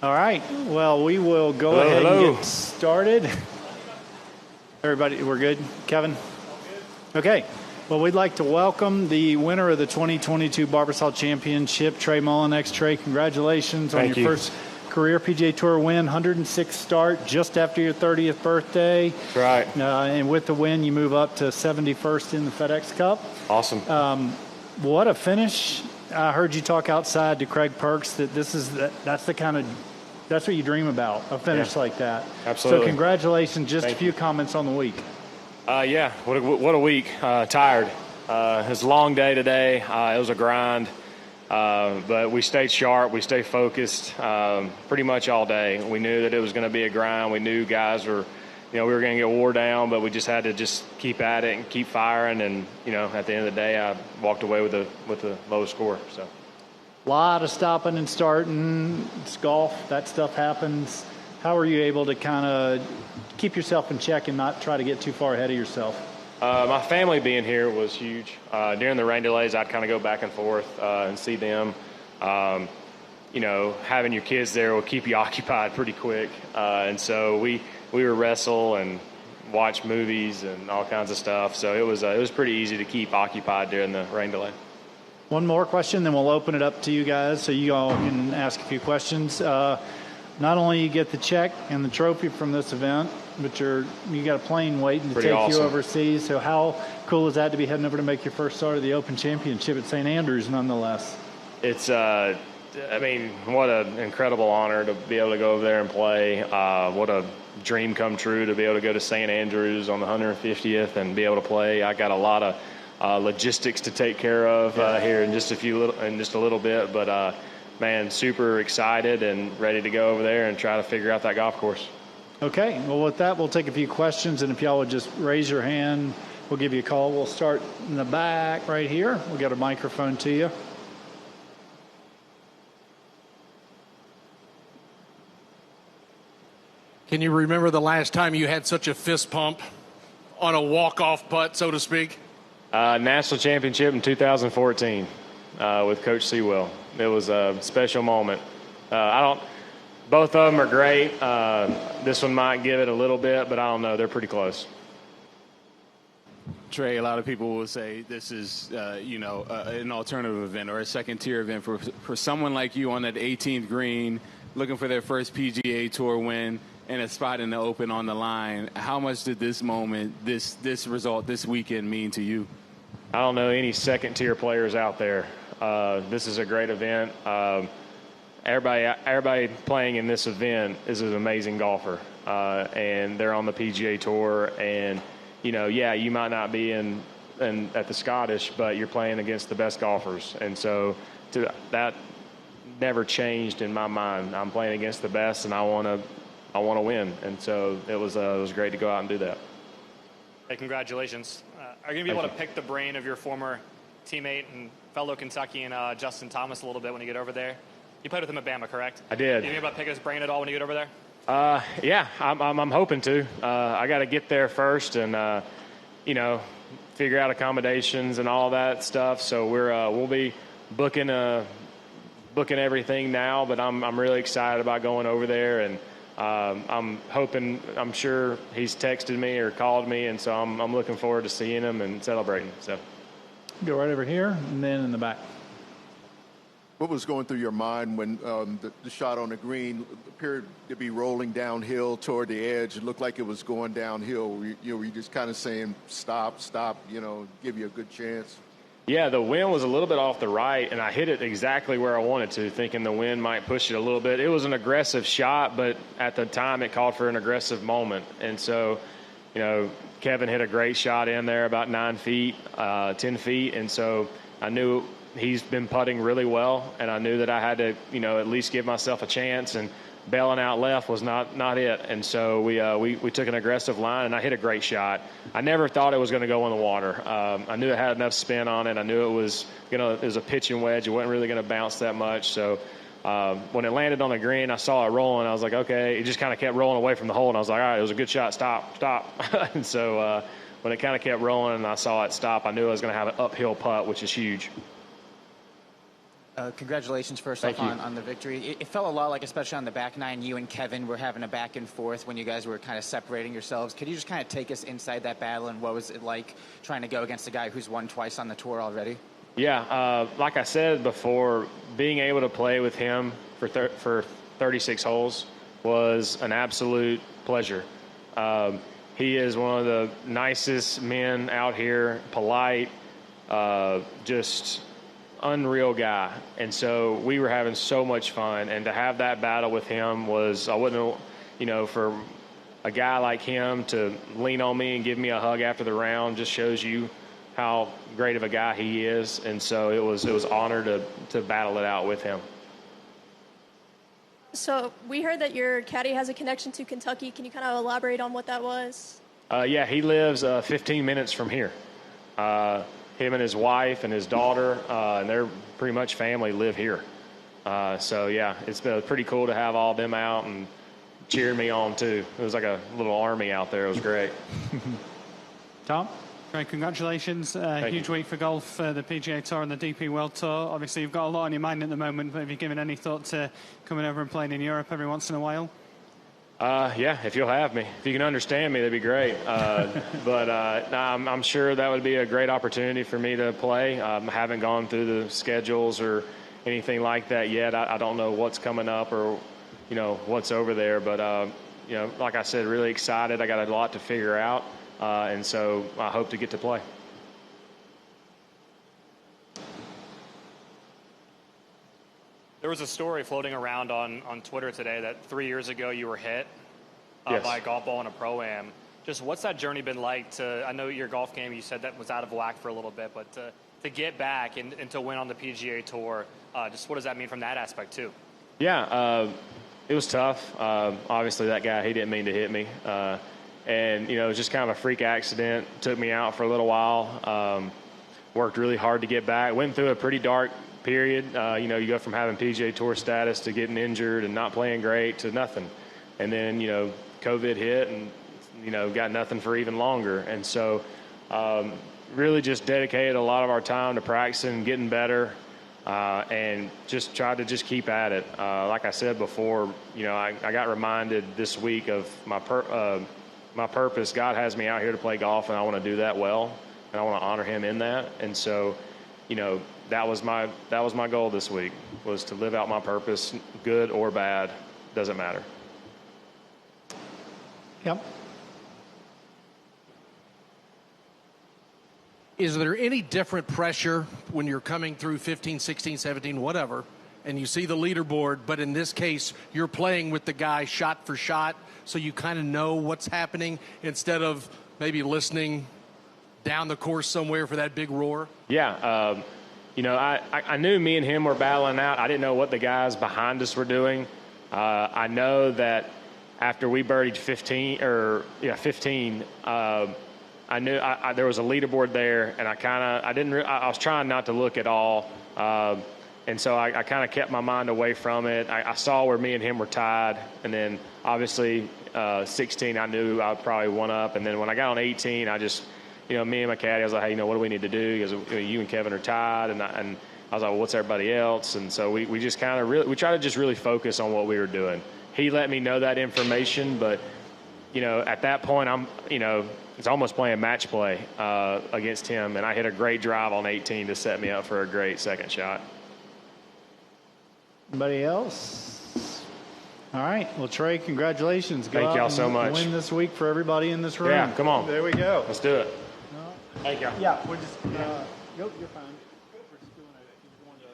All right. Well, we will go ahead and get started. Everybody, we're good? Kevin? Okay. Well, we'd like to welcome the winner of the 2022 Barbasol Championship, Trey Mullinax. Trey, congratulations on your first career PGA Tour win, 106th start just after your 30th birthday. That's right. And with the win, you move up to 71st in the FedEx Cup. Awesome. What a finish. I heard you talk outside to Craig Perks that that's what you dream about, a finish like that. Absolutely. So congratulations. Just a few comments on the week. Yeah, what a week. Tired. It was a long day today. It was a grind. But we stayed sharp. We stayed focused pretty much all day. We knew that it was going to be a grind. We knew guys were, we were going to get wore down, but we just had to just keep at it and keep firing. And, at the end of the day, I walked away with the lowest score. So. A lot of stopping and starting. It's golf. That stuff happens. How are you able to kind of keep yourself in check and not try to get too far ahead of yourself? My family being here was huge. During the rain delays, I'd kind of go back and forth and see them. Having your kids there will keep you occupied pretty quick. And so we would wrestle and watch movies and all kinds of stuff. So it was pretty easy to keep occupied during the rain delay. One more question, then we'll open it up to you guys so you all can ask a few questions. Not only you get the check and the trophy from this event, but you got a plane waiting to take you overseas. So how cool is that to be heading over to make your first start of the Open Championship at St. Andrews nonetheless? It's, what an incredible honor to be able to go over there and play. What a dream come true to be able to go to St. Andrews on the 150th and be able to play. I got a lot of logistics to take care of here in just a little bit, but man, super excited and ready to go over there and try to figure out that golf course. Okay, well with that we'll take a few questions, and if y'all would just raise your hand, we'll give you a call. We'll start in the back right here. We'll get a microphone to you. Can you remember the last time you had such a fist pump on a walk-off putt, so to speak? National championship in 2014 with Coach Sewell. It was a special moment. Both of them are great. This one might give it a little bit, but I don't know. They're pretty close. Trey, a lot of people will say this is, an alternative event or a second-tier event for someone like you on that 18th green, looking for their first PGA Tour win and a spot in the Open on the line. How much did this moment, this result, this weekend mean to you? I don't know any second-tier players out there. This is a great event. Everybody playing in this event is an amazing golfer, and they're on the PGA Tour. And you might not be in at the Scottish, but you're playing against the best golfers, and so that never changed in my mind. I'm playing against the best, and I want to win, and so it was great to go out and do that. Hey, congratulations. Are you going to be able to pick the brain of your former teammate and fellow Kentuckian Justin Thomas a little bit when you get over there? You played with him at Bama, correct? I did. Are you able to pick his brain at all when you get over there? Yeah, I'm hoping to. I got to get there first and, figure out accommodations and all that stuff. So we'll be booking everything now, but I'm really excited about going over there, and I'm sure he's texted me or called me, and so I'm looking forward to seeing him and celebrating. So go right over here and then in the back. What was going through your mind when the shot on the green appeared to be rolling downhill toward the edge? It looked like it was going downhill. Were you just kind of saying, stop, give you a good chance? Yeah, the wind was a little bit off the right, and I hit it exactly where I wanted to, thinking the wind might push it a little bit. It was an aggressive shot, but at the time it called for an aggressive moment. And so, Kevin hit a great shot in there about 9 feet, 10 feet, and so I knew he's been putting really well, and I knew that I had to, at least give myself a chance, and bailing out left was not it. And so we took an aggressive line, and I hit a great shot. I never thought it was going to go in the water. I knew it had enough spin on it. I knew it was a pitching wedge. It wasn't really going to bounce that much. So when it landed on the green, I saw it rolling. I was like, okay. It just kind of kept rolling away from the hole, and I was like, all right, it was a good shot. Stop. And so when it kind of kept rolling and I saw it stop, I knew I was going to have an uphill putt, which is huge. Congratulations first off on the victory. It felt a lot like, especially on the back nine, you and Kevin were having a back and forth when you guys were kind of separating yourselves. Could you just kind of take us inside that battle, and what was it like trying to go against a guy who's won twice on the tour already? Yeah, like I said before, being able to play with him for 36 holes was an absolute pleasure. He is one of the nicest men out here, polite, just unreal guy. And so we were having so much fun. And to have that battle with him was, I wouldn't, for a guy like him to lean on me and give me a hug after the round just shows you how great of a guy he is. And so it was an honor to battle it out with him. So we heard that your caddy has a connection to Kentucky. Can you kind of elaborate on what that was? Yeah, he lives 15 minutes from here. Him and his wife and his daughter and their pretty much family live here. So, yeah, it's been pretty cool to have all them out and cheering me on, too. It was like a little army out there. It was great. Tom? Great, congratulations. Huge week for golf, the PGA Tour and the DP World Tour. Obviously, you've got a lot on your mind at the moment, but have you given any thought to coming over and playing in Europe every once in a while? Yeah, if you'll have me. If you can understand me, that'd be great. But I'm sure that would be a great opportunity for me to play. I haven't gone through the schedules or anything like that yet. I don't know what's coming up or, what's over there. But, like I said, really excited. I got a lot to figure out. And so I hope to get to play. There was a story floating around on Twitter today that 3 years ago you were hit Yes. by a golf ball in a Pro-Am. Just what's that journey been like I know your golf game, you said that was out of whack for a little bit, but to get back and to win on the PGA Tour, just what does that mean from that aspect too? Yeah, it was tough. Obviously that guy, he didn't mean to hit me. And, it was just kind of a freak accident. Took me out for a little while. Worked really hard to get back. Went through a pretty dark period. You go from having PGA Tour status to getting injured and not playing great to nothing. And then, COVID hit and, got nothing for even longer. And so really just dedicated a lot of our time to practicing, getting better, and just tried to just keep at it. Like I said before, I got reminded this week of my purpose. God has me out here to play golf, and I want to do that well, and I want to honor him in that. And so, that was my goal this week, was to live out my purpose, good or bad, doesn't matter. Yep. Is there any different pressure when you're coming through 15, 16, 17, whatever, and you see the leaderboard, but in this case, you're playing with the guy shot for shot, so you kind of know what's happening instead of maybe listening down the course somewhere for that big roar? Yeah. I knew me and him were battling out. I didn't know what the guys behind us were doing. I know that after we birdied 15, I knew there was a leaderboard there, and I was trying not to look at all. And so I kind of kept my mind away from it. I saw where me and him were tied, and then obviously 16, I knew I probably one up. And then when I got on 18, I just, me and my caddy, I was like, hey, what do we need to do? He goes, you and Kevin are tied. And I was like, well, what's everybody else? And so we just kind of we try to just really focus on what we were doing. He let me know that information, but, at that point, it's almost playing match play against him. And I hit a great drive on 18 to set me up for a great second shot. Anybody else? All right. Well, Trey, congratulations. Go Thank out y'all so and much. Win this week for everybody in this room. Yeah, come on. There we go. Let's do it. Thank y'all. Yeah, we're just. You're fine.